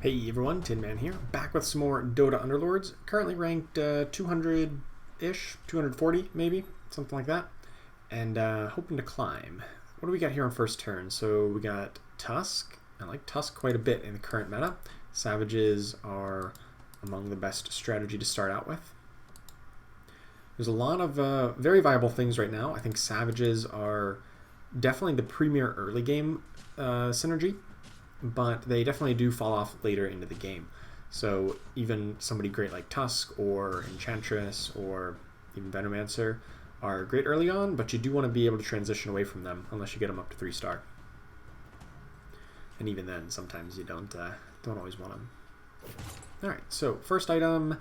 Hey everyone, Tin Man here, back with some more Dota Underlords. Currently ranked 200-ish, 240 maybe, something like that. And hoping to climb. What do we got here on first turn? So we got Tusk. I like Tusk quite a bit in the current meta. Savages are among the best strategy to start out with. There's a lot of very viable things right now. I think Savages are definitely the premier early game synergy, but they definitely do fall off later into the game. So even somebody great like Tusk or Enchantress or even Venomancer are great early on, but you do want to be able to transition away from them unless you get them up to 3-star. And even then, sometimes you don't always want them. All right, so first item.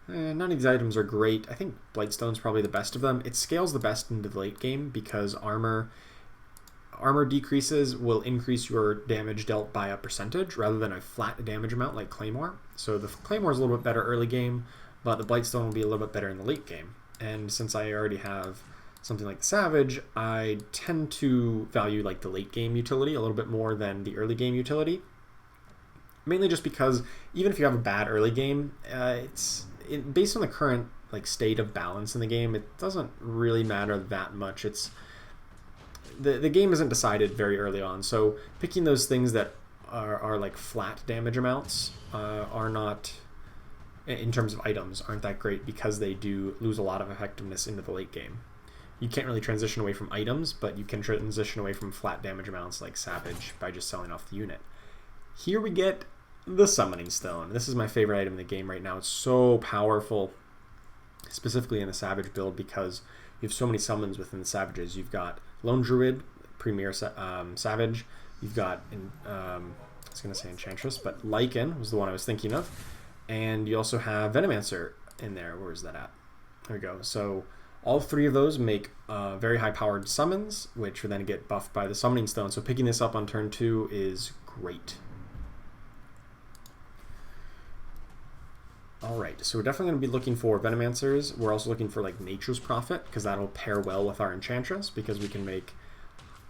None of these items are great. I think Blightstone's probably the best of them. It scales the best into the late game because armor decreases will increase your damage dealt by a percentage rather than a flat damage amount like Claymore. So the Claymore is a little bit better early game, but the Blightstone will be a little bit better in the late game. And since I already have something like the Savage, I tend to value like the late game utility a little bit more than the early game utility. Mainly just because even if you have a bad early game, based on the current like state of balance in the game, it doesn't really matter that much. The game isn't decided very early on, so picking those things that are like flat damage amounts are not, in terms of items, aren't that great because they do lose a lot of effectiveness into the late game. You can't really transition away from items, but you can transition away from flat damage amounts like Savage by just selling off the unit. Here we get the Summoning Stone. This is my favorite item in the game right now. It's so powerful, specifically in the Savage build, because you have so many summons within the Savages. You've got Lone Druid, Premier Savage. You've got, I was going to say Enchantress, but Lycan was the one I was thinking of. And you also have Venomancer in there. Where is that at? There we go. So all three of those make very high-powered summons, which then get buffed by the Summoning Stone. So picking this up on turn 2 is great. Alright, so we're definitely going to be looking for Venomancers. We're also looking for like Nature's Prophet, because that'll pair well with our Enchantress, because we can make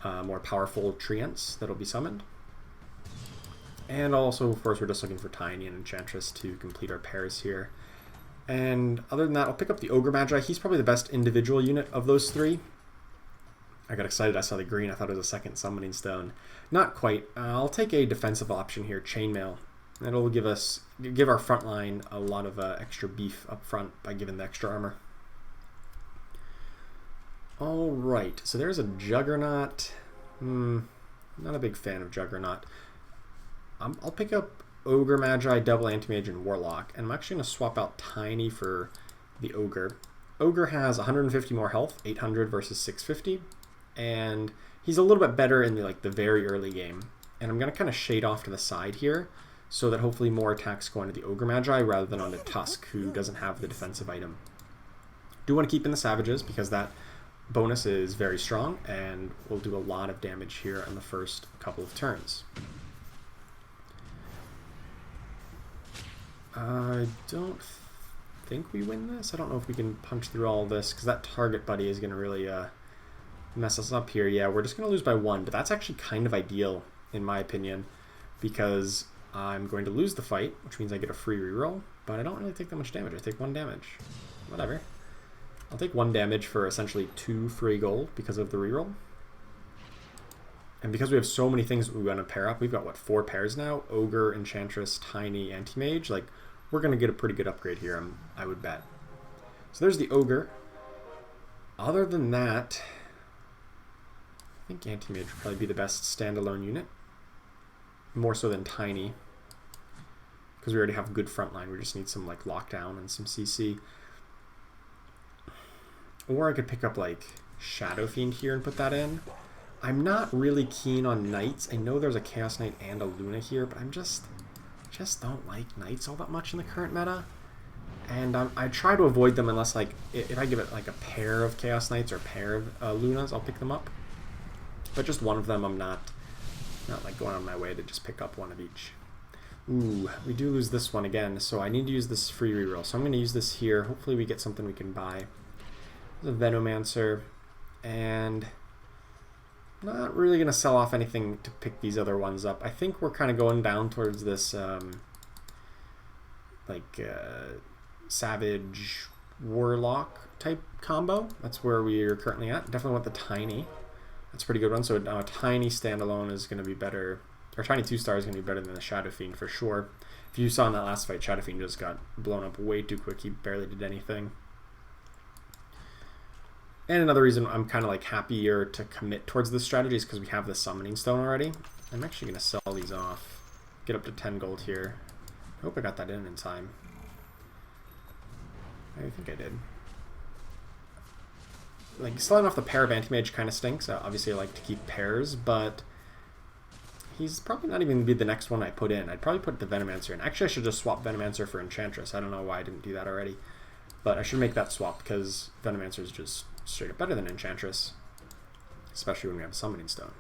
more powerful treants that'll be summoned. And also, of course, we're just looking for Tiny and Enchantress to complete our pairs here. And other than that, I'll pick up the Ogre Magi. He's probably the best individual unit of those three. I got excited, I saw the green, I thought it was a second Summoning Stone. Not quite. I'll take a defensive option here, Chainmail. It'll give our front line a lot of extra beef up front by giving the extra armor. Alright, so there's a Juggernaut. Not a big fan of Juggernaut. I'll pick up Ogre, Magi, Double Anti-Mage, and Warlock, and I'm actually going to swap out Tiny for the Ogre. Ogre has 150 more health, 800 versus 650, and he's a little bit better in the very early game. And I'm going to kind of shade off to the side here, so that hopefully more attacks go into the Ogre Magi rather than onto Tusk, who doesn't have the defensive item. Do want to keep in the Savages because that bonus is very strong and will do a lot of damage here in the first couple of turns. I don't think we win this. I don't know if we can punch through all of this because that target buddy is going to really mess us up here. Yeah, we're just going to lose by 1, but that's actually kind of ideal in my opinion because I'm going to lose the fight, which means I get a free reroll, but I don't really take that much damage. I take 1 damage. Whatever. I'll take 1 damage for essentially 2 free gold because of the reroll. And because we have so many things we want to pair up, we've got, what, 4 pairs now? Ogre, Enchantress, Tiny, Anti-Mage. Like, we're going to get a pretty good upgrade here, I would bet. So there's the Ogre. Other than that, I think Anti-Mage would probably be the best standalone unit. More so than Tiny, because we already have a good front line. We just need some like lockdown and some CC. Or I could pick up like Shadow Fiend here and put that in. I'm not really keen on Knights. I know there's a Chaos Knight and a Luna here, but I'm just don't like Knights all that much in the current meta. And I try to avoid them unless like if I give it like a pair of Chaos Knights or a pair of Lunas, I'll pick them up. But just one of them, I'm not like going on my way to just pick up one of each. Ooh, we do lose this one again, so I need to use this free reroll. So I'm going to use this here. Hopefully we get something we can buy. There's a Venomancer, and not really going to sell off anything to pick these other ones up. I think we're kind of going down towards this like Savage Warlock type combo. That's where we are currently at. Definitely want the tiny. That's a pretty good one. So a tiny standalone is going to be better, or tiny 2-star is going to be better than the Shadow Fiend for sure. If you saw in that last fight, Shadow Fiend just got blown up way too quick. He barely did anything. And another reason I'm kind of like happier to commit towards this strategy is because we have the Summoning Stone already. I'm actually going to sell these off. Get up to 10 gold here. I hope I got that in time. I think I did. Like, selling off the pair of Anti-Mage kind of stinks. Obviously, I like to keep pairs, but he's probably not even going to be the next one I put in. I'd probably put the Venomancer in. Actually, I should just swap Venomancer for Enchantress. I don't know why I didn't do that already. But I should make that swap because Venomancer is just straight up better than Enchantress. Especially when we have a Summoning Stone.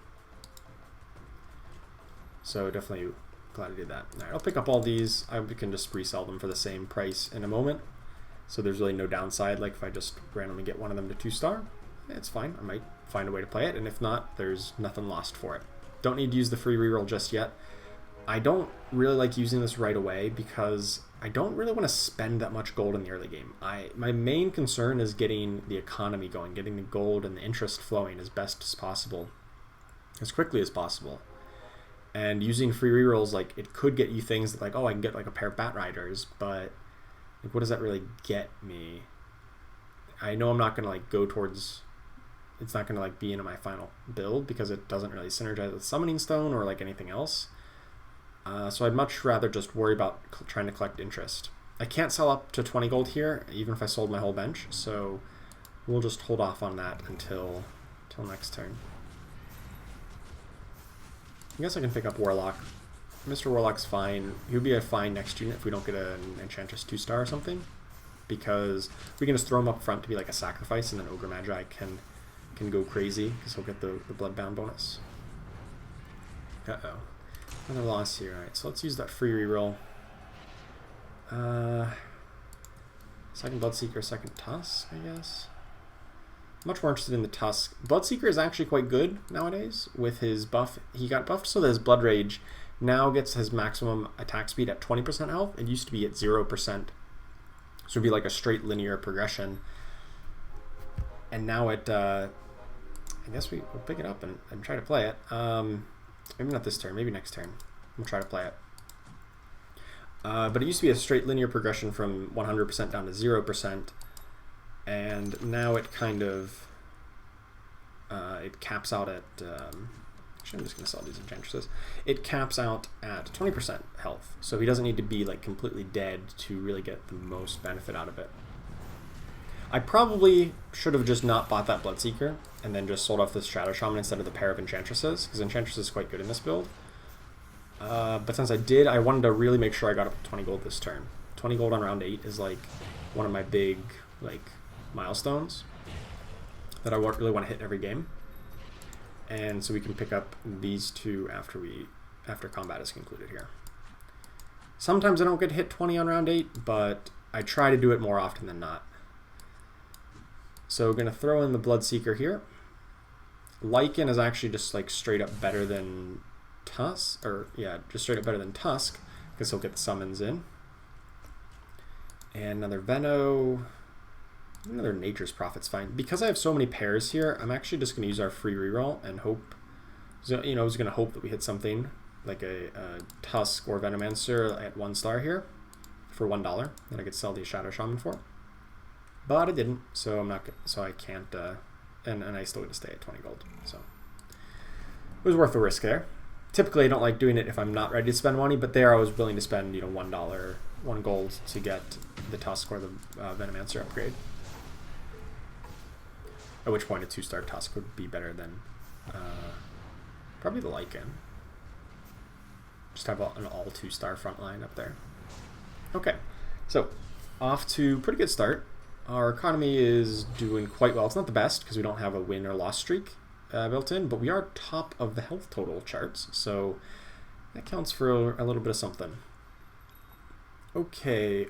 So definitely glad I did that. Alright, I'll pick up all these. I can just resell them for the same price in a moment. So there's really no downside. Like if I just randomly get one of them to 2-star, it's fine. I might find a way to play it. And if not, there's nothing lost for it. Don't need to use the free reroll just yet. I don't really like using this right away because I don't really want to spend that much gold in the early game. My main concern is getting the economy going, getting the gold and the interest flowing as best as possible, as quickly as possible. And using free rerolls, like, it could get you things that, like, oh, I can get like a pair of Bat Riders, but like, what does that really get me? I know I'm not going to like go towards, it's not going to like be in my final build because it doesn't really synergize with Summoning Stone or like anything else. So I'd much rather just worry about trying to collect interest. I can't sell up to 20 gold here, even if I sold my whole bench, so we'll just hold off on that until next turn. I guess I can pick up Warlock. Mr. Warlock's fine. He would be a fine next unit if we don't get an Enchantress 2-star or something, because we can just throw him up front to be like a sacrifice, and then Ogre Magi can go crazy because he'll get the Bloodbound bonus. Uh-oh. Another loss here. Alright, so let's use that free reroll. Second Bloodseeker, second Tusk, I guess. Much more interested in the Tusk. Bloodseeker is actually quite good nowadays with his buff. He got buffed so that his Blood Rage now gets his maximum attack speed at 20% health. It used to be at 0%. So it'd be like a straight linear progression. And now it, I guess we'll pick it up and try to play it. Maybe not this turn, maybe next turn. We'll try to play it. But it used to be a straight linear progression from 100% down to 0%. And now it kind of, it caps out at, actually I'm just going to sell these Enchantresses. It caps out at 20% health. So he doesn't need to be like completely dead to really get the most benefit out of it. I probably should have just not bought that Bloodseeker and then just sold off this Shadow Shaman instead of the pair of Enchantresses, because Enchantress is quite good in this build. But since I did, I wanted to really make sure I got up to 20 gold this turn. 20 gold on round 8 is like one of my big like milestones that I really want to hit every game. And so we can pick up these two after combat is concluded here. Sometimes I don't get to hit 20 on round 8, but I try to do it more often than not. So we're going to throw in the Bloodseeker here. Lycan is actually just like straight up better than Tusk, or yeah, just straight up better than Tusk, because he'll get the summons in. And another Veno, another Nature's Prophet's fine. Because I have so many pairs here, I'm actually just going to use our free reroll and hope, so, you know, I was going to hope that we hit something like a Tusk or Venomancer at 1-star here for $1 that I could sell the Shadow Shaman for. But I didn't, so I'm not. So I can't, and I still get to stay at 20 gold. So it was worth the risk there. Typically, I don't like doing it if I'm not ready to spend money, but there I was willing to spend, you know, $1, 1 gold to get the Tusk or the Venomancer upgrade. At which point, a 2-star Tusk would be better than probably the Lycan. Just have an all 2-star front line up there. Okay, so off to pretty good start. Our economy is doing quite well. It's not the best because we don't have a win or loss streak built in, but we are top of the health total charts, so that counts for a little bit of something. Okay,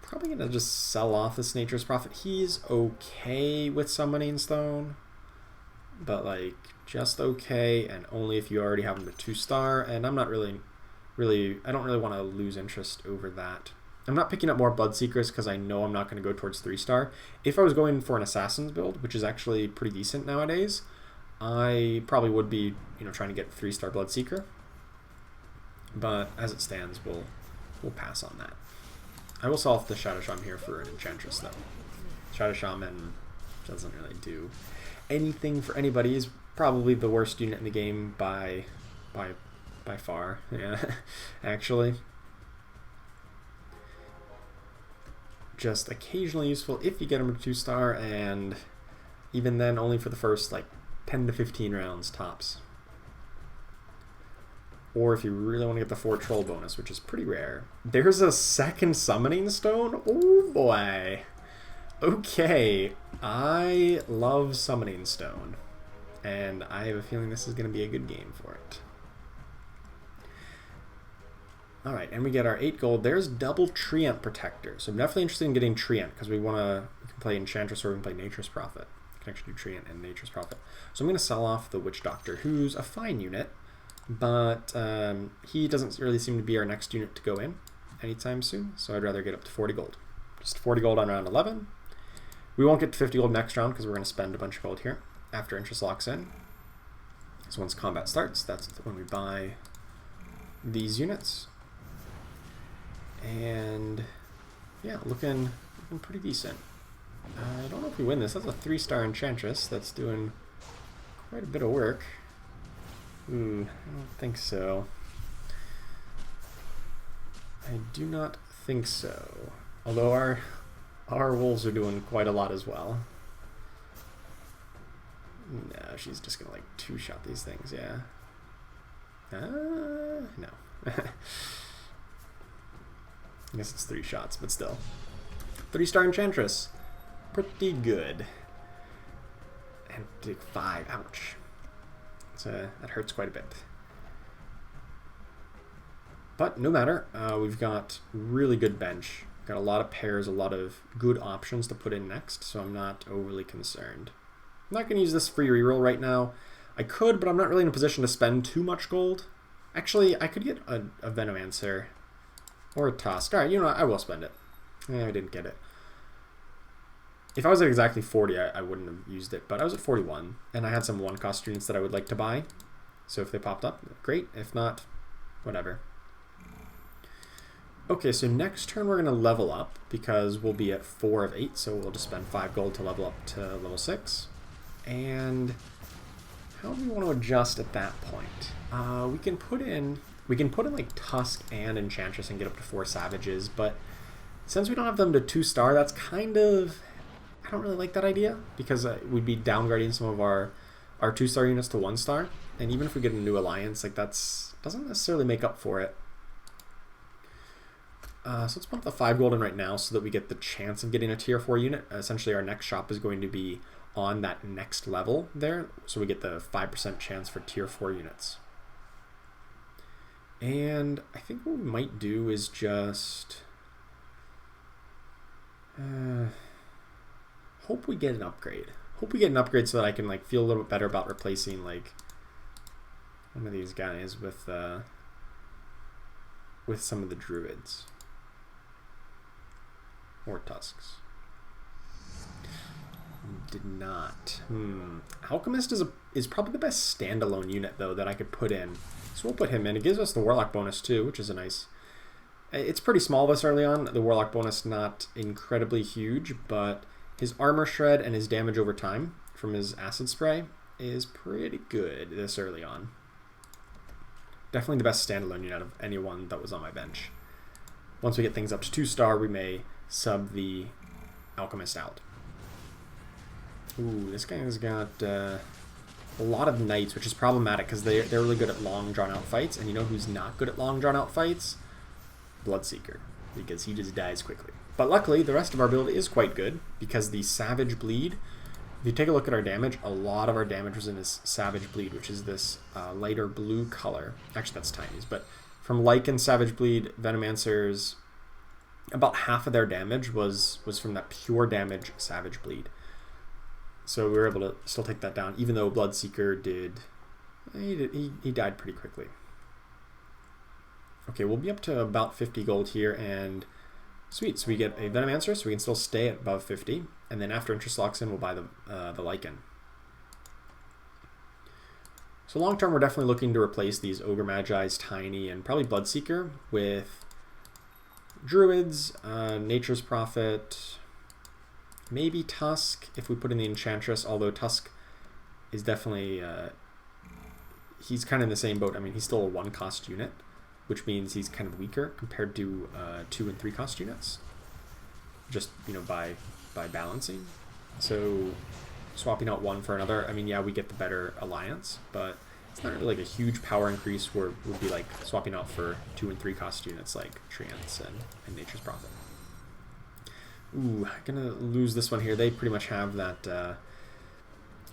probably going to just sell off this Nature's Prophet. He's okay with Summoning Stone, but like just okay, and only if you already have him a 2-star, and I'm not really I don't really want to lose interest over that. I'm not picking up more Bloodseekers because I know I'm not going to go towards 3-star. If I was going for an Assassin's build, which is actually pretty decent nowadays, I probably would be, trying to get 3-star Bloodseeker. But as it stands, we'll pass on that. I will solve the Shadow Shaman here for an Enchantress, though. Shadow Shaman doesn't really do anything for anybody. He's probably the worst unit in the game by far. Yeah, actually. Just occasionally useful if you get him to 2-star, and even then only for the first 10 to 15 rounds tops. Or if you really want to get the 4 troll bonus, which is pretty rare. There's a second summoning stone? Oh boy. Okay, I love summoning stone, and I have a feeling this is going to be a good game for it. Alright, and we get our 8 gold. There's double Treant Protector. So I'm definitely interested in getting Treant, because we can play Enchantress or we can play Nature's Prophet. We can actually do Treant and Nature's Prophet. So I'm going to sell off the Witch Doctor, who's a fine unit, but he doesn't really seem to be our next unit to go in anytime soon, so I'd rather get up to 40 gold. Just 40 gold on round 11. We won't get to 50 gold next round, because we're going to spend a bunch of gold here after interest locks in. So once combat starts, that's when we buy these units. And yeah, looking pretty decent. I don't know if we win this. That's a 3-star Enchantress. That's doing quite a bit of work. I don't think so. I do not think so. Although our wolves are doing quite a lot as well. No, she's just gonna 2-shot these things, yeah. No. I guess it's 3 shots, but still. 3-star Enchantress. Pretty good. And take 5. Ouch. That hurts quite a bit. But no matter. We've got really good bench. Got a lot of pairs, a lot of good options to put in next, so I'm not overly concerned. I'm not going to use this free reroll right now. I could, but I'm not really in a position to spend too much gold. Actually, I could get a Venomancer. Or a Tusk. Alright, you know what? I will spend it. I didn't get it. If I was at exactly 40, I wouldn't have used it. But I was at 41, and I had some 1-cost units that I would like to buy. So if they popped up, great. If not, whatever. Okay, so next turn we're going to level up, because we'll be at 4 of 8, so we'll just spend 5 gold to level up to level 6. And how do we want to adjust at that point? We can put in Tusk and Enchantress and get up to 4 Savages, but since we don't have them to 2-star, that's kind of... I don't really like that idea, because we'd be downgrading some of our 2-star units to 1-star, and even if we get a new alliance, that's doesn't necessarily make up for it. So let's put the 5 gold in right now so that we get the chance of getting a tier 4 unit. Essentially, our next shop is going to be on that next level there, so we get the 5% chance for tier 4 units. And I think what we might do is just hope we get an upgrade. Hope we get an upgrade so that I can feel a little bit better about replacing one of these guys with some of the druids or tusks. Did not. Alchemist is probably the best standalone unit though that I could put in. So we'll put him in. It gives us the Warlock bonus too, which is a nice... It's pretty small this early on. The Warlock bonus not incredibly huge, but his armor shred and his damage over time from his acid spray is pretty good this early on. Definitely the best standalone unit of anyone that was on my bench. Once we get things up to 2-star, we may sub the Alchemist out. Ooh, this guy has got a lot of knights, which is problematic because they're really good at long, drawn-out fights. And you know who's not good at long, drawn-out fights? Bloodseeker, because he just dies quickly. But luckily, the rest of our build is quite good because the Savage Bleed, if you take a look at our damage, a lot of our damage was in this Savage Bleed, which is this lighter blue color. Actually, that's Tiny's, but from Lycan Savage Bleed, Venomancers, about half of their damage was from that pure damage Savage Bleed. So we were able to still take that down, even though Bloodseeker he died pretty quickly. Okay, we'll be up to about 50 gold here, and sweet. So we get a Venomancer, so we can still stay at above 50. And then after interest locks in, we'll buy the Lichen. So long term, we're definitely looking to replace these Ogre Magi's, Tiny, and probably Bloodseeker with Druids, Nature's Prophet, maybe Tusk if we put in the Enchantress, although Tusk is definitely, he's kind of in the same boat. I mean, he's still a 1-cost unit, which means he's kind of weaker compared to 2 and 3-cost units, just, you know, by balancing. So swapping out one for another, I mean, yeah, we get the better alliance, but it's not really like a huge power increase where it would be like swapping out for 2 and 3-cost units like Treants and Nature's Prophet. Ooh, gonna lose this one here. They pretty much have that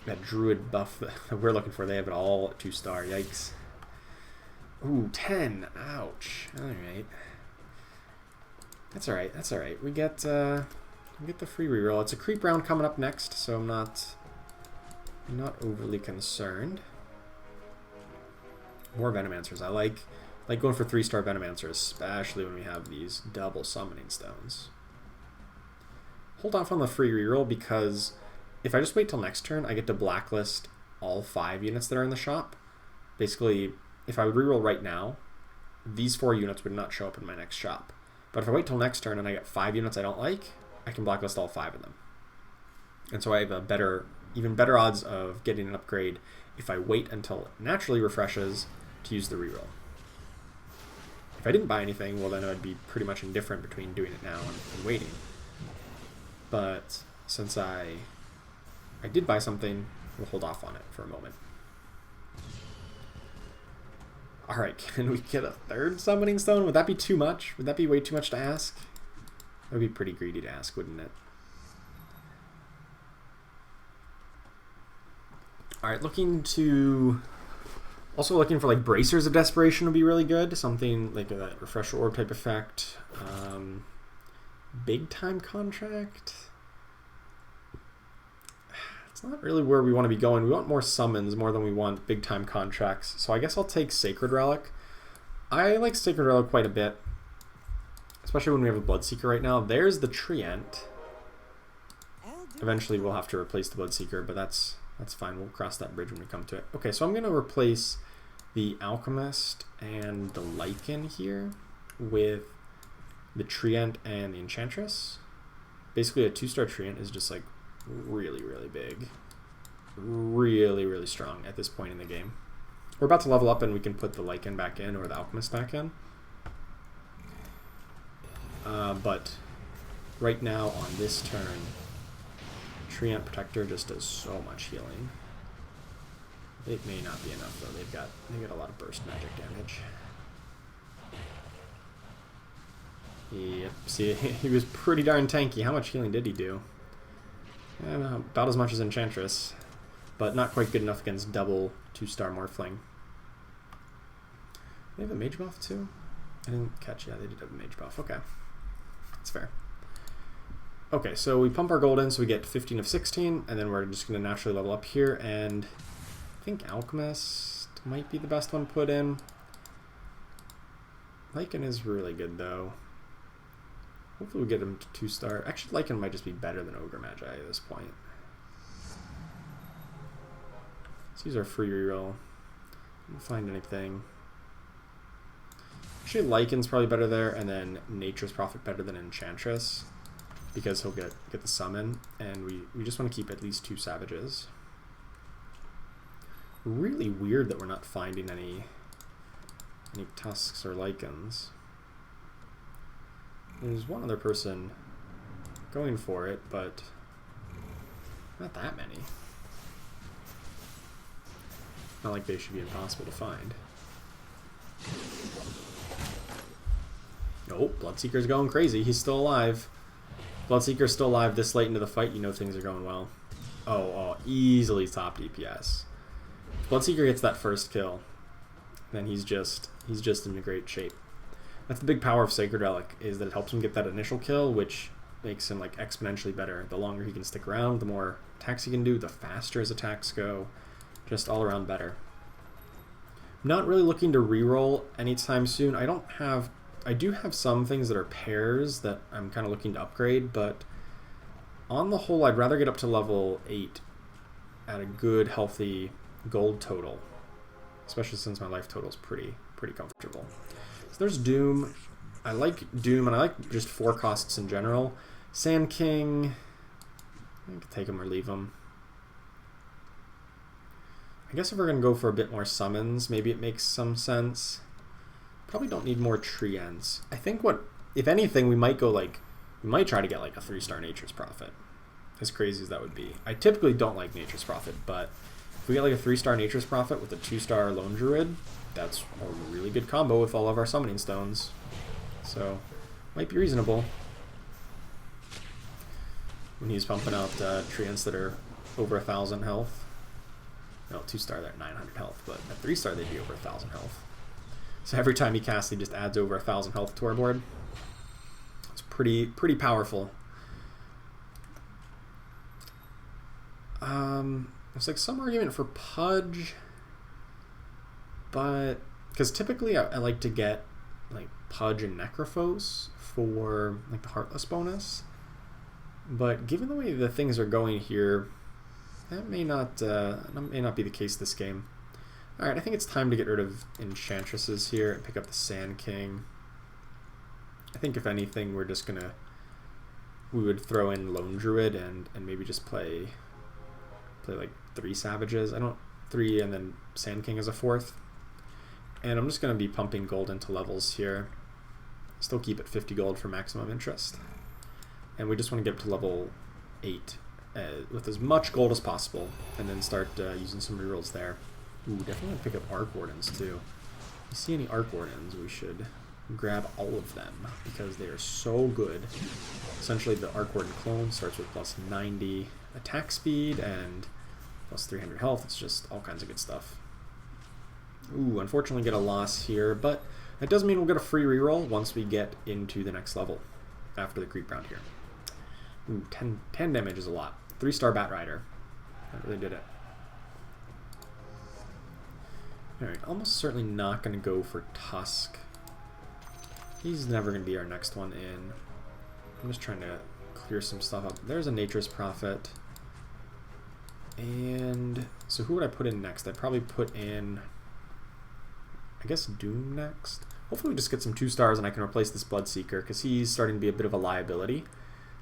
that Druid buff that we're looking for. They have it all at 2-star. Yikes. Ooh, 10. Ouch. Alright. That's alright. That's alright. We get the free reroll. It's a creep round coming up next, so I'm not overly concerned. More Venomancers. I like going for 3-star Venomancers, especially when we have these double summoning stones. Hold off on the free reroll because if I just wait till next turn, I get to blacklist all 5 units that are in the shop. Basically, if I would reroll right now, these 4 units would not show up in my next shop. But if I wait till next turn and I get 5 units I don't like, I can blacklist all 5 of them. And so I have a even better odds of getting an upgrade if I wait until it naturally refreshes to use the reroll. If I didn't buy anything, well then I'd be pretty much indifferent between doing it now and waiting. But since I did buy something, we'll hold off on it for a moment. Alright, can we get a 3rd summoning stone? Would that be too much? Would that be way too much to ask? That would be pretty greedy to ask, wouldn't it? Alright, also looking for like Bracers of Desperation would be really good. Something like a Refresher Orb type effect. Big Time Contract. It's not really where we want to be going. We want more summons more than we want big time contracts. So I guess I'll take Sacred Relic. I like Sacred Relic quite a bit, especially when we have a Bloodseeker right now. There's the Treant. Eventually we'll have to replace the Bloodseeker, but that's fine. We'll cross that bridge when we come to it. Okay, so I'm going to replace the Alchemist and the Lichen here with the Treant and the Enchantress. Basically a 2-star Treant is just like really, really big. Really, really strong at this point in the game. We're about to level up and we can put the Lichen back in or the Alchemist back in. But right now on this turn, Treant Protector just does so much healing. It may not be enough though. They got a lot of burst magic damage. Yep, see, he was pretty darn tanky. How much healing did he do? About as much as Enchantress, but not quite good enough against double 2-star Morphling. They have a mage buff too? I didn't catch. Yeah, they did have a mage buff. Okay, that's fair. Okay, so we pump our gold in, so we get 15 of 16, and then we're just going to naturally level up here, and I think Alchemist might be the best one put in. Lichen is really good though. Hopefully we get him to 2-star. Actually, Lichen might just be better than Ogre Magi at this point. Let's use our free reroll. Didn't find anything. Actually, Lichen's probably better there, and then Nature's Prophet better than Enchantress, because he'll get the summon, and we just want to keep at least 2 Savages. Really weird that we're not finding any Tusks or Lichens. There's one other person going for it, but not that many. Not like they should be impossible to find. Oh, Bloodseeker's going crazy. He's still alive. Bloodseeker's still alive this late into the fight. You know things are going well. Oh, easily top DPS. If Bloodseeker gets that first kill, then he's just in great shape. That's the big power of Sacred Relic, is that it helps him get that initial kill, which makes him like exponentially better. The longer he can stick around, the more attacks he can do, the faster his attacks go. Just all around better. Not really looking to reroll anytime soon. I do have some things that are pairs that I'm kind of looking to upgrade, but on the whole, I'd rather get up to level 8 at a good, healthy gold total, especially since my life total is pretty comfortable. So there's Doom. I like Doom, and I like just 4 costs in general. Sand King, I can take him or leave him. I guess if we're going to go for a bit more summons, maybe it makes some sense. Probably don't need more tree ends. I think if anything, we might try to get like a 3-star Nature's Prophet. As crazy as that would be. I typically don't like Nature's Prophet, but if we get like a 3-star Nature's Prophet with a 2-star Lone Druid, that's a really good combo with all of our summoning stones. So, might be reasonable. When he's pumping out treants that are over 1,000 health. No, 2-star they're at 900 health, but at 3-star they'd be over 1,000 health. So every time he casts, he just adds over 1,000 health to our board. It's pretty powerful. There's like some argument for Pudge, but because typically I like to get like Pudge and Necrophos for like the Heartless bonus, but given the way the things are going here, that may not be the case this game. All right, I think it's time to get rid of Enchantresses here and pick up the Sand King. I think if anything, we would throw in Lone Druid and maybe just play like 3 Savages. 3 and then Sand King as a 4th. And I'm just going to be pumping gold into levels here. Still keep it 50 gold for maximum interest. And we just want to get up to level 8 with as much gold as possible, and then start using some rerolls there. Ooh, definitely pick up Arc Wardens too. If you see any Arc Wardens, we should grab all of them because they are so good. Essentially, the Arc Warden clone starts with plus 90 attack speed and plus 300 health. It's just all kinds of good stuff. Ooh, unfortunately get a loss here, but that does mean we'll get a free reroll once we get into the next level after the creep round here. Ooh, 10 damage is a lot. 3-star Bat Rider. That really did it. Alright, almost certainly not going to go for Tusk. He's never going to be our next one in. I'm just trying to clear some stuff up. There's a Nature's Prophet. And so who would I put in next? I'd probably put in, I guess, Doom next. Hopefully we just get some 2-stars and I can replace this Bloodseeker, because he's starting to be a bit of a liability.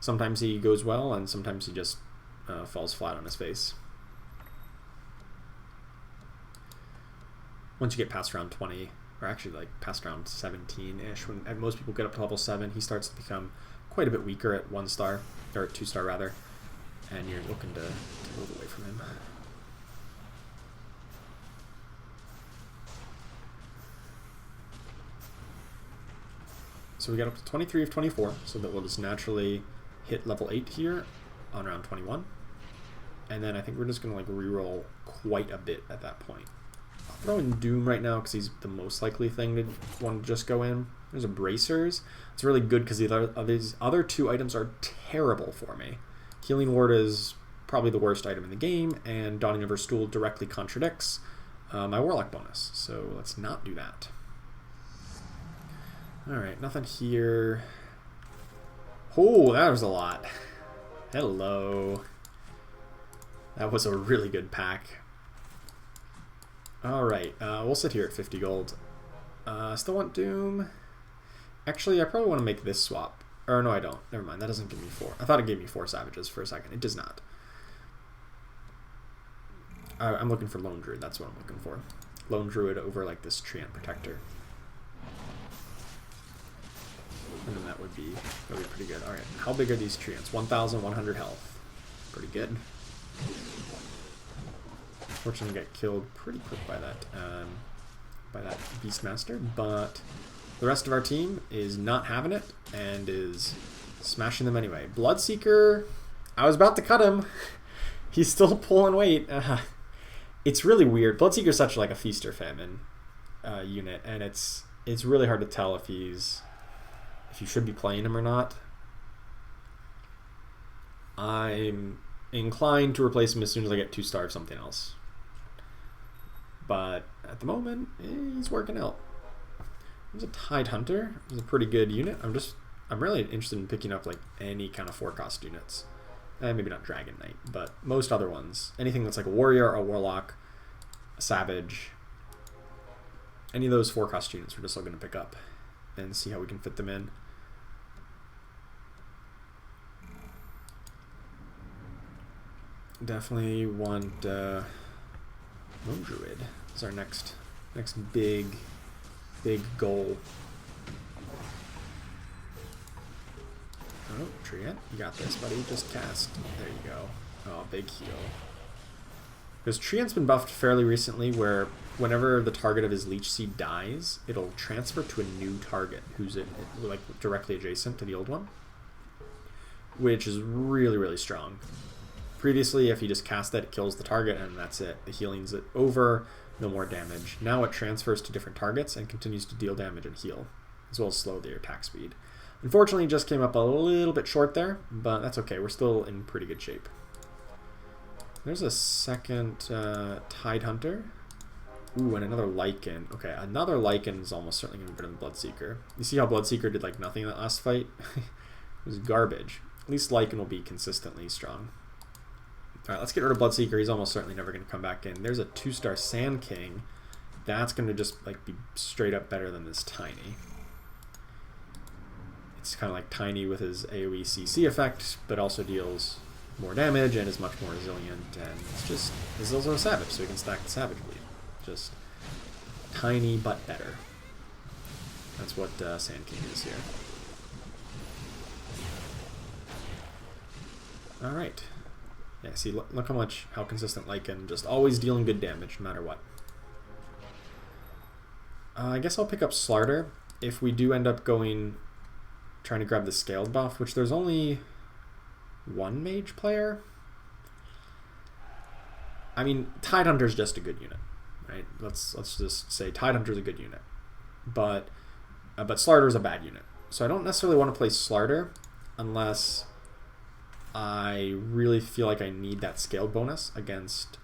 Sometimes he goes well, and sometimes he just falls flat on his face. Once you get past round 20, or actually like past round 17-ish, when most people get up to level 7, he starts to become quite a bit weaker at 1-star, or at 2-star rather, and you're looking to move away from him. So we got up to 23 of 24, so that we'll just naturally hit level 8 here on round 21. And then I think we're just going to like reroll quite a bit at that point. I'll throw in Doom right now because he's the most likely thing to want to just go in. There's a Bracers. It's really good because these other 2 items are terrible for me. Healing Ward is probably the worst item in the game, and Dawning of Her Stool directly contradicts my Warlock bonus. So let's not do that. Alright, nothing here. Oh, that was a lot. Hello. That was a really good pack. Alright, we'll sit here at 50 gold. Still want Doom. Actually, I probably want to make this swap. Or no, I don't. Never mind, that doesn't give me 4. I thought it gave me 4 Savages for a second. It does not. I'm looking for Lone Druid. That's what I'm looking for. Lone Druid over like this Treant Protector. And then that would be pretty good. Alright, how big are these treants? 1,100 health. Pretty good. Fortunately, got killed pretty quick by that Beastmaster, but the rest of our team is not having it and is smashing them anyway. Bloodseeker, I was about to cut him. He's still pulling weight. It's really weird. Bloodseeker's such like a feast or famine unit, and it's really hard to tell if you should be playing him or not. I'm inclined to replace him as soon as I get 2-star of something else. but at the moment, he's working out. There's a Tide Hunter. It's a pretty good unit. I'm really interested in picking up like any kind of 4-cost units. Maybe not Dragon Knight, but most other ones. Anything that's like a warrior, a warlock, a savage. Any of those 4-cost units we're just all going to pick up and see how we can fit them in. Definitely want Lone Druid. It's our next big goal. Oh, Treant, you got this, buddy. Just cast. There you go. Oh, big heal. Because Treant's been buffed fairly recently where whenever the target of his Leech Seed dies, it'll transfer to a new target who's like directly adjacent to the old one. Which is really, really strong. Previously, if you just cast it, it kills the target and that's it. The healing's over, no more damage. Now it transfers to different targets and continues to deal damage and heal, as well as slow their attack speed. Unfortunately, it just came up a little bit short there, but that's okay. We're still in pretty good shape. There's a second Tide Hunter. Ooh, and another Lycan. Okay, another Lycan is almost certainly going to be better than Bloodseeker. You see how Bloodseeker did like nothing in that last fight? It was garbage. At least Lycan will be consistently strong. Alright, let's get rid of Bloodseeker. He's almost certainly never going to come back in. There's a 2-star Sand King. That's going to just like be straight up better than this Tiny. It's kind of like Tiny with his AoE CC effect, but also deals more damage and is much more resilient. And it's just, this is also a Savage, so we can stack the Savage Bleed. Just tiny but better. That's what Sand King is here. Alright. Yeah, see, look how consistent Lycan, just always dealing good damage no matter what. I guess I'll pick up Slarder if we do end up trying to grab the scaled buff, which there's only one mage player. I mean, Tide Hunter's just a good unit, right? Let's just say Tide Hunter's a good unit, but Slarder's a bad unit. So I don't necessarily want to play Slarder unless I really feel like I need that scaled bonus against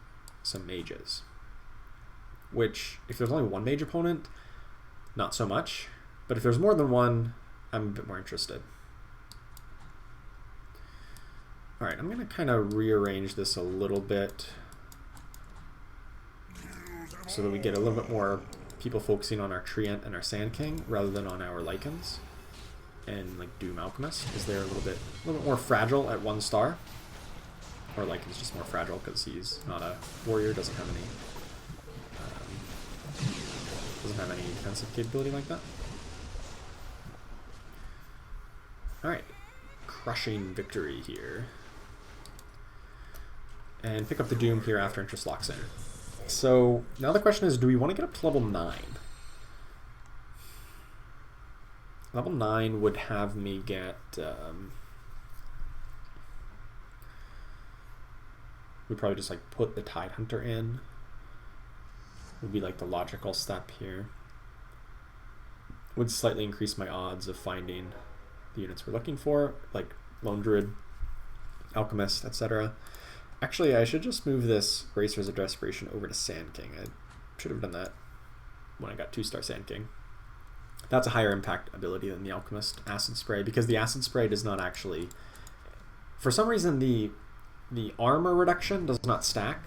some mages. Which, if there's only one mage opponent, not so much. But if there's more than one, I'm a bit more interested. Alright, I'm going to kind of rearrange this a little bit so that we get a little bit more people focusing on our Treant and our Sand King rather than on our Lycans. And like Doom Alchemist, because they're a little bit more fragile at 1 star. Or Lycan's just more fragile because he's not a warrior, doesn't have any defensive capability like that. Alright, crushing victory here. And pick up the Doom here after Interest locks in. So now the question is, do we want to get up to level 9? Level 9 would have me get... we'd probably just like put the Tide Hunter in. Would be like the logical step here. Would slightly increase my odds of finding the units we're looking for, like Lone Druid, Alchemist, etc. Actually, I should just move this Bracers of Desperation over to Sand King. I should have done that when I got 2-star Sand King. That's a higher impact ability than the Alchemist Acid Spray, because the Acid Spray does not actually... For some reason, the armor reduction does not stack,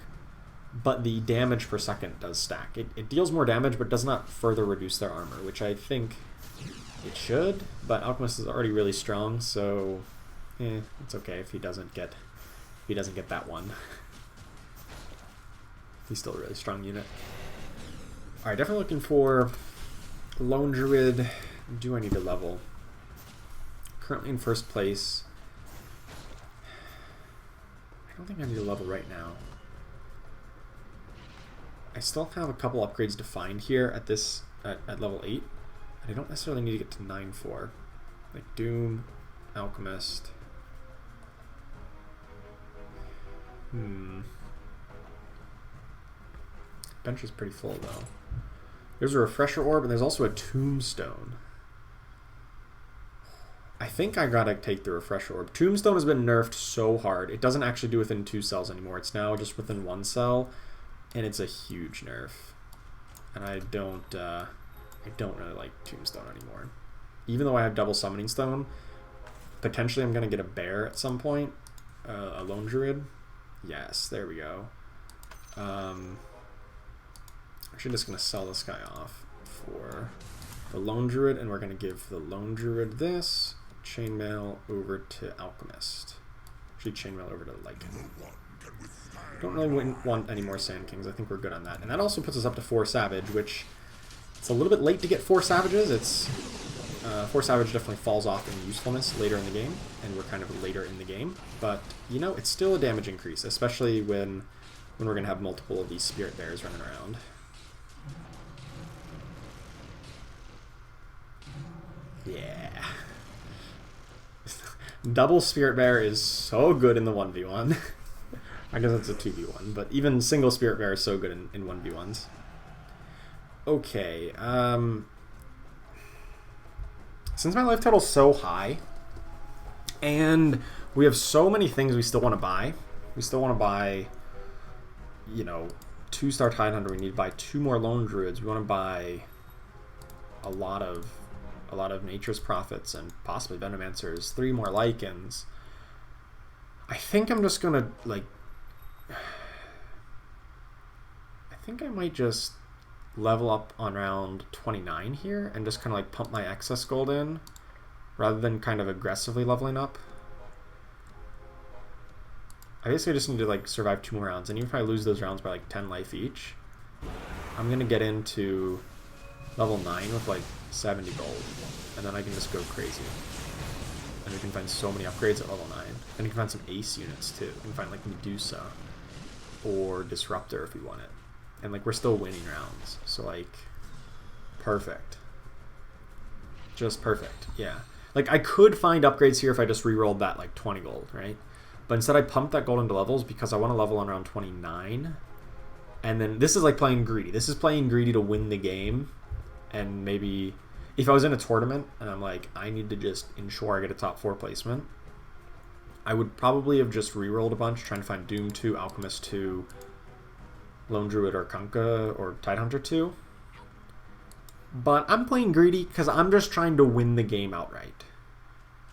but the damage per second does stack. It deals more damage, but does not further reduce their armor, which I think it should, but Alchemist is already really strong, so it's okay if he doesn't get that one. He's still a really strong unit. Alright, definitely looking for Lone Druid. Do I need to level? Currently in first place. I don't think I need to level right now. I still have a couple upgrades to find here at level 8. And I don't necessarily need to get to 9-4. Like Doom, Alchemist. Bench is pretty full though. There's a Refresher Orb and there's also a Tombstone. I think I gotta take the Refresher Orb. Tombstone has been nerfed so hard. It doesn't actually do within 2 cells anymore. It's now just within 1 cell, and it's a huge nerf. And I don't really like Tombstone anymore. Even though I have double Summoning Stone, potentially I'm going to get a bear at some point. A Lone Druid. Yes, there we go. Actually just going to sell this guy off for the Lone Druid, and we're going to give the Lone Druid this. Chainmail over to Alchemist. Actually, Chainmail over to Lycan. Don't really want any more Sand Kings. I think we're good on that. And that also puts us up to 4 Savage, which it's a little bit late to get 4 Savages. It's 4 Savage definitely falls off in usefulness later in the game, and we're kind of later in the game. But, you know, it's still a damage increase, especially when we're going to have multiple of these Spirit Bears running around. Yeah. Double Spirit Bear is so good in the 1v1. I guess it's a 2v1, but even single Spirit Bear is so good in 1v1s. Okay, since my life total's so high, and we have so many things we still want to buy, you know, 2-star Tidehunter, we need to buy 2 more Lone Druids, we want to buy a lot of Nature's Prophets and possibly Venomancers, 3 more Lycans. I think I'm just gonna, like, I think I might just level up on round 29 here and just kind of like pump my excess gold in rather than kind of aggressively leveling up. I basically just need to like survive 2 more rounds, and even if I lose those rounds by like 10 life each, I'm gonna get into level 9 with like 70 gold, and then I can just go crazy. And we can find so many upgrades at level 9. And you can find some ace units too. You can find like Medusa or Disruptor if we want it. And like we're still winning rounds. So like perfect. Just perfect. Yeah. Like I could find upgrades here if I just re-rolled that like 20 gold, right? But instead I pumped that gold into levels because I want to level on round 29. And then this is like playing greedy. This is playing greedy to win the game. And maybe if I was in a tournament and I'm like, I need to just ensure I get a top 4 placement, I would probably have just re-rolled a bunch, trying to find Doom 2, Alchemist 2, Lone Druid or Kunkka or Tidehunter 2. But I'm playing greedy because I'm just trying to win the game outright.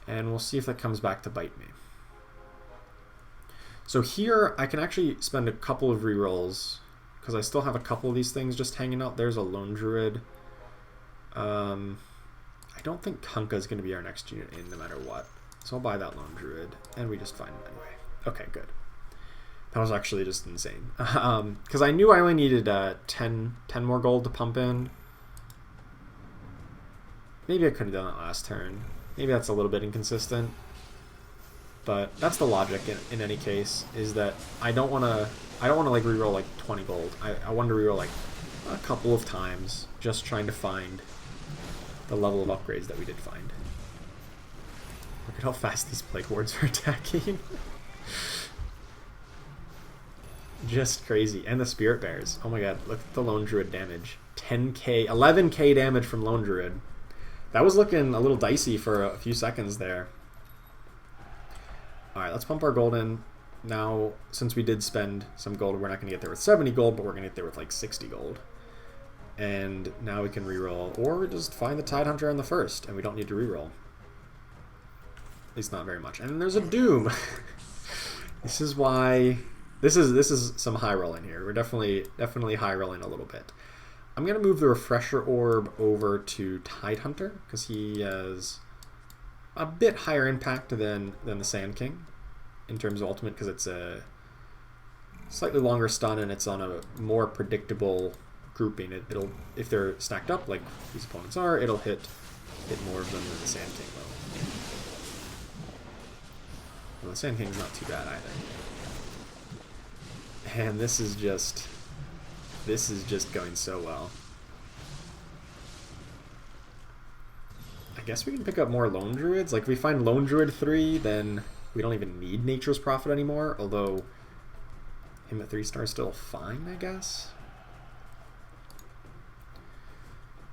And we'll see if that comes back to bite me. So here I can actually spend a couple of re-rolls because I still have a couple of these things just hanging out. There's a Lone Druid. I don't think Kunkka is going to be our next unit in no matter what. So I'll buy that Lone Druid, and we just find him anyway. Okay, good. That was actually just insane. Because I knew I only needed 10 more gold to pump in. Maybe I could have done that last turn. Maybe that's a little bit inconsistent. But that's the logic in any case, is that I don't want to like reroll like 20 gold. I want to reroll like a couple of times, just trying to find the level of upgrades that we did find. Look at how fast these Plague Wards are attacking. Just crazy. And the Spirit Bears. Oh my god, look at the Lone Druid damage. 10k, 11k damage from Lone Druid. That was looking a little dicey for a few seconds there. Alright, let's pump our gold in. Now, since we did spend some gold, we're not going to get there with 70 gold, but we're going to get there with like 60 gold. And now we can reroll, or we just find the Tidehunter on the first, and we don't need to reroll. At least not very much. And there's a Doom. This is why this is some high rolling here. We're definitely high rolling a little bit. I'm gonna move the Refresher Orb over to Tidehunter because he has a bit higher impact than the Sand King in terms of ultimate, because it's a slightly longer stun and it's on a more predictable grouping. It'll, if they're stacked up like these opponents are, it'll hit more of them than the Sand King will. Well, the Sand King's not too bad either. And this is just going so well. I guess we can pick up more Lone Druids. Like if we find Lone Druid 3, then we don't even need Nature's Prophet anymore, although him at 3 star is still fine, I guess.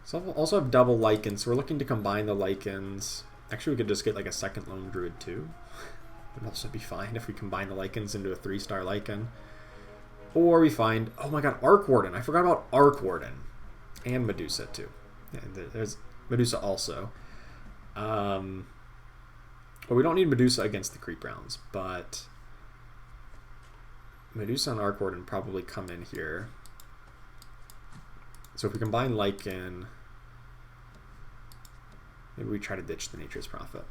So I'll also have double Lycans, so we're looking to combine the Lycans. Actually, we could just get like a second Lone Druid too. That would also be fine if we combine the Lycans into a 3-star Lycan. Or we find, oh my god, Arc Warden. I forgot about Arc Warden. and Medusa too. Yeah, there's Medusa also. But we don't need Medusa against the creep rounds, but Medusa and Arc Warden probably come in here. So if we combine Lycan, maybe we try to ditch the Nature's Prophet.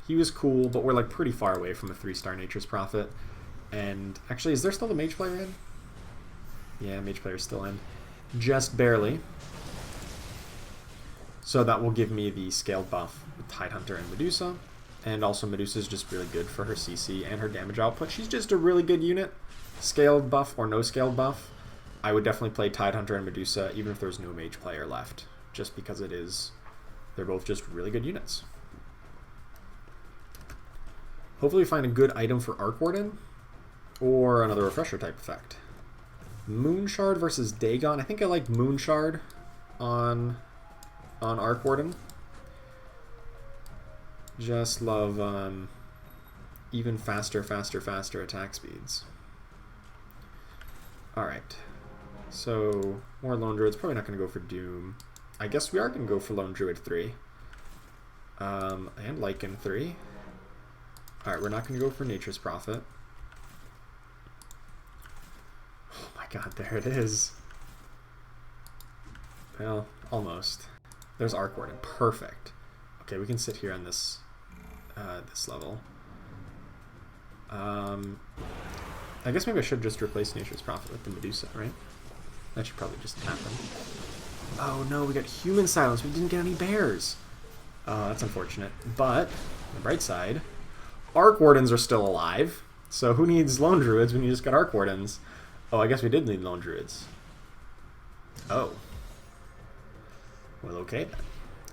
He was cool, but we're like pretty far away from a 3-star Nature's Prophet. And actually, is there still the Mage player in? Yeah, Mage player's still in. Just barely. So that will give me the scaled buff with Tidehunter and Medusa. And also Medusa's just really good for her CC and her damage output. She's just a really good unit. Scaled buff or no scaled buff, I would definitely play Tidehunter and Medusa even if there's no Mage player left. Just because they're both just really good units. Hopefully we find a good item for Arc Warden. Or another Refresher type effect. Moonshard versus Dagon. I think I like Moonshard on Arc Warden. Just love even faster attack speeds. Alright. So, more Lone Druids. Probably not going to go for Doom. I guess we are going to go for Lone Druid 3. And Lycan 3. Alright, we're not going to go for Nature's Prophet. Oh my god, there it is. Well, almost. There's Arc Warden. Perfect. Okay, we can sit here on this this level. I guess maybe I should just replace Nature's Prophet with the Medusa, right? That should probably just happen. Oh no, we got Human Silence. We didn't get any bears. That's unfortunate. But, on the bright side, Arc Wardens are still alive. So who needs Lone Druids when you just got Arc Wardens? Oh, I guess we did need Lone Druids. Oh. Well, okay then.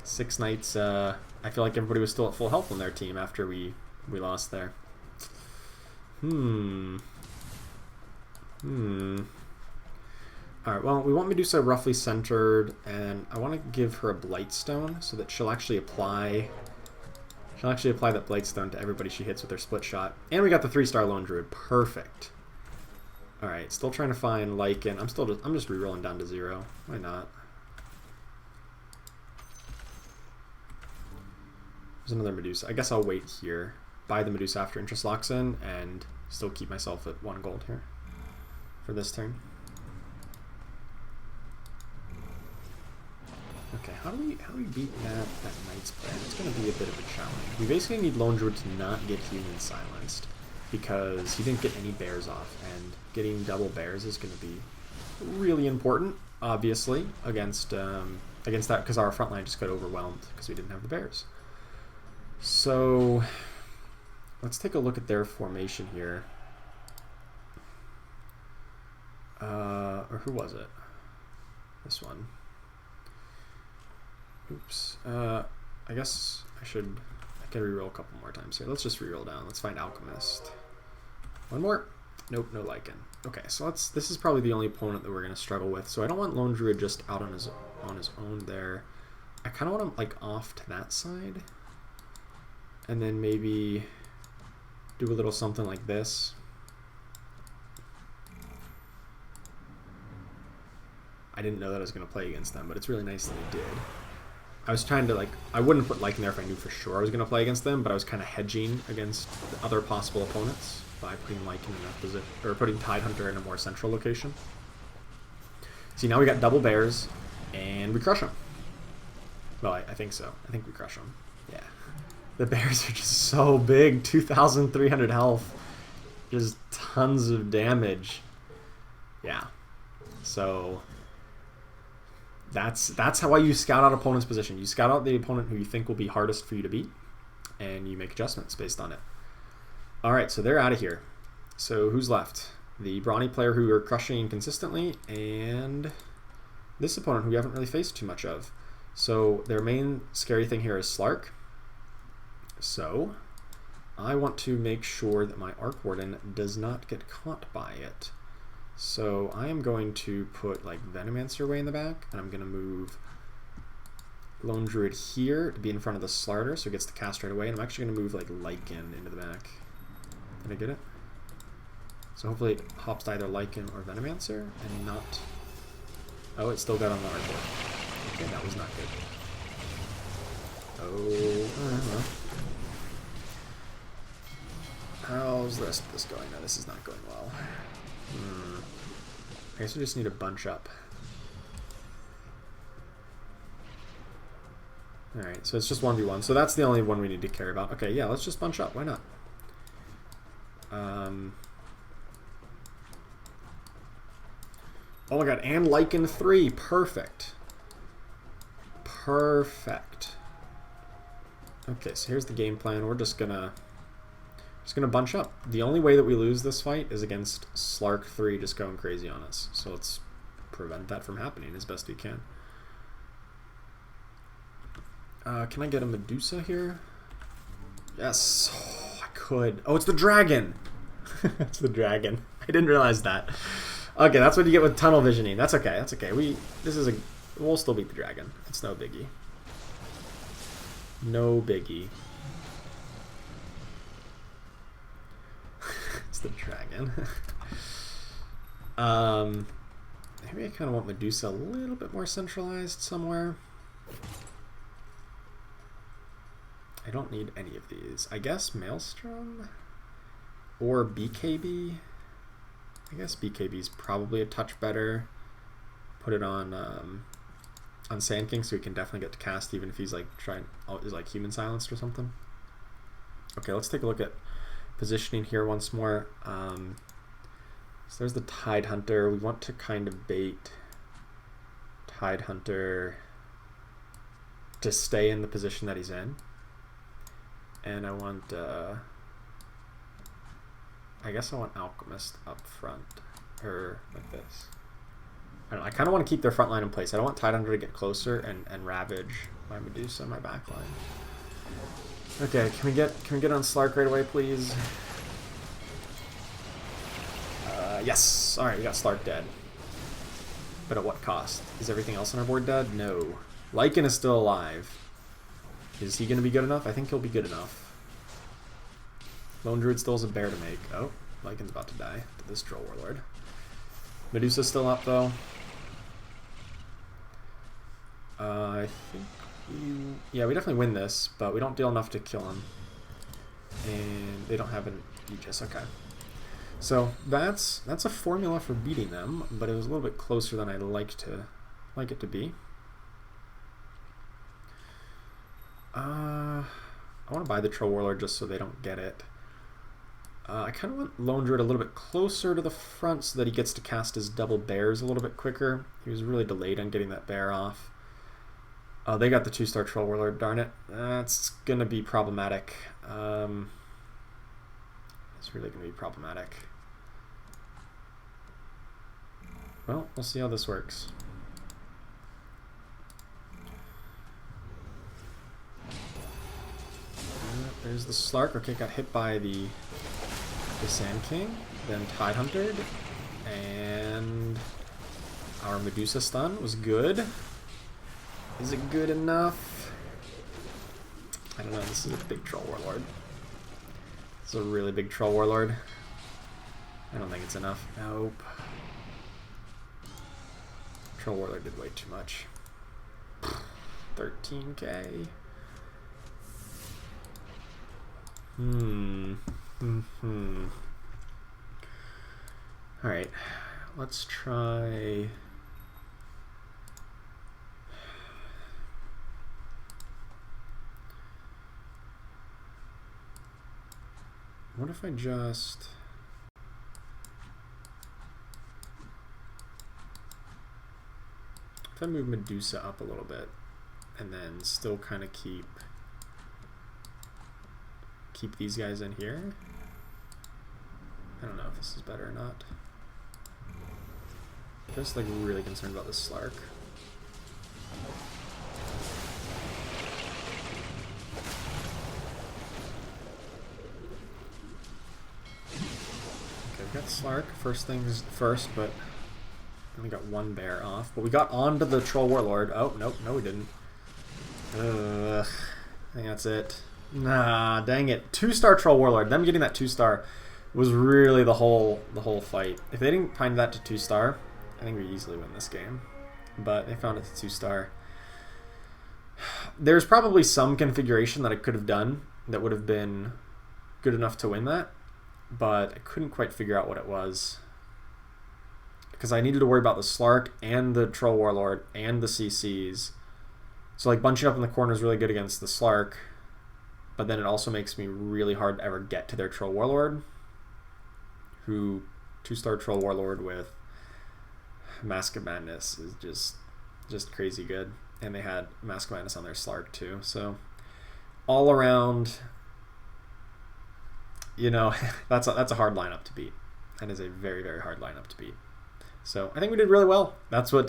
6 Knights, I feel like everybody was still at full health on their team after we lost there. Alright, well, we want Medusa roughly centered, and I want to give her a Blightstone so that she'll actually apply that Blightstone to everybody she hits with her split shot. And we got the 3-star Lone Druid. Perfect. Alright, still trying to find Lycan. I'm just rerolling down to 0. Why not? There's another Medusa. I guess I'll wait here. Buy the Medusa after interest locks in, and still keep myself at 1 gold here for this turn. Okay, how do we beat that Knight's plan? It's going to be a bit of a challenge. We basically need Lone Druid to not get Human Silenced because he didn't get any bears off, and getting double bears is going to be really important, obviously, against that, because our front line just got overwhelmed because we didn't have the bears. So let's take a look at their formation here. Or who was it? This one. Oops. I guess I can reroll a couple more times here. Let's just reroll down. Let's find Alchemist. One more. Nope, no Lycan. Okay, so this is probably the only opponent that we're gonna struggle with. So I don't want Lone Druid just out on his own there. I kind of want him like off to that side, and then maybe do a little something like this. I didn't know that I was gonna play against them, but it's really nice that I did. I was trying to I wouldn't put Lycan there if I knew for sure I was gonna play against them, but I was kind of hedging against the other possible opponents by putting Lycan in that position, or putting Tidehunter in a more central location. See, now we got double bears, and we crush them. Well, I think so. I think we crush them. Yeah. The bears are just so big. 2,300 health. Just tons of damage. Yeah. So that's how you scout out opponent's position. You scout out the opponent who you think will be hardest for you to beat, and you make adjustments based on it. Alright, so they're out of here. So who's left? The brawny player who are crushing consistently, and this opponent who we haven't really faced too much of. So their main scary thing here is Slark. So I want to make sure that my Arc Warden does not get caught by it. So I am going to put like Venomancer way in the back, and I'm going to move Lone Druid here to be in front of the Slarter so it gets the cast right away, and I'm actually going to move like Lycan into the back. Did I get it? So hopefully it hops to either Lycan or Venomancer and not Oh, it still got on the hardboard. Okay, that was not good. Oh, how's the rest of this going? No, this is not going well. I guess we just need to bunch up. Alright, so it's just 1v1. So that's the only one we need to care about. Okay, yeah, let's just bunch up. Why not? Oh my god, and Lycan 3. Perfect. Perfect. Okay, so here's the game plan. We're just gonna bunch up. The only way that we lose this fight is against Slark 3 just going crazy on us. So let's prevent that from happening as best we can. Can I get a Medusa here? Yes. Oh, I could. Oh, it's the dragon. It's the dragon. I didn't realize that. Okay, that's what you get with tunnel visioning. That's okay. That's okay. We'll still beat the dragon. It's no biggie. No biggie. It's the dragon. Maybe I kind of want Medusa a little bit more centralized somewhere. I don't need any of these. I guess Maelstrom or BKB. I guess BKB is probably a touch better. Put it on Sand King so he can definitely get to cast even if he's like is like human silenced or something. Okay, let's take a look at positioning here once more. So there's the Tide Hunter. We want to kind of bait Tide Hunter to stay in the position that he's in. And I want, I guess I want Alchemist up front, or like this. I don't know, I kind of want to keep their front line in place. I don't want Tide Hunter to get closer and ravage my Medusa, my back line. Okay, can we get on Slark right away, please? Yes. All right, we got Slark dead. But at what cost? Is everything else on our board dead? No. Lycan is still alive. Is he going to be good enough? I think he'll be good enough. Lone Druid still has a bear to make. Oh, Lycan's about to die to this Troll Warlord. Medusa's still up, though. I think yeah, we definitely win this, but we don't deal enough to kill him. And they don't have an Aegis. Okay. So that's a formula for beating them, but it was a little bit closer than I'd like it to be. I want to buy the Troll Warlord just so they don't get it. I kind of want Lone Druid a little bit closer to the front so that he gets to cast his double bears a little bit quicker. He was really delayed on getting that bear off. Oh, they got the 2-star Troll Warlord, darn it. That's going to be problematic. It's really going to be problematic. Well, we'll see how this works. There's the Slark. Okay, got hit by the Sand King, then Tide Huntered, and our Medusa stun was good. Is it good enough? I don't know. This is a big Troll Warlord. This is a really big Troll Warlord. I don't think it's enough. Nope. Troll Warlord did way too much. 13k. Alright, let's try... What if I just... If I move Medusa up a little bit, and then still kind of keep these guys in here. I don't know if this is better or not. I'm just like really concerned about this Slark. Okay, we got Slark. First things first, but only got one bear off. But we got onto the Troll Warlord. Oh, nope, no we didn't. Ugh. I think that's it. Nah, dang it. 2-star Troll Warlord. Them getting that 2-star was really the whole fight. If they didn't find that to 2-star, I think we easily win this game. but they found it to 2-star. There's probably some configuration that I could have done that would have been good enough to win that, but I couldn't quite figure out what it was. Because I needed to worry about the Slark and the Troll Warlord and the CCs. So like bunching up in the corner is really good against the Slark, but then it also makes me really hard to ever get to their Troll Warlord, who 2-star Troll Warlord with Mask of Madness is just crazy good. And they had Mask of Madness on their Slark too. So all around, you know, that's a hard lineup to beat. That is a very, very hard lineup to beat. So I think we did really well. That's what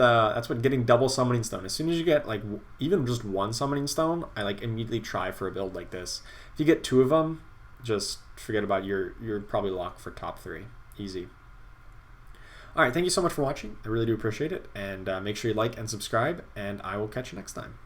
getting double summoning stone. As soon as you get like even just one summoning stone, I like immediately try for a build like this. If you get 2 of them, just forget about you're probably locked for top 3. Easy. All right, thank you so much for watching. I really do appreciate it. And make sure you like and subscribe, and I will catch you next time.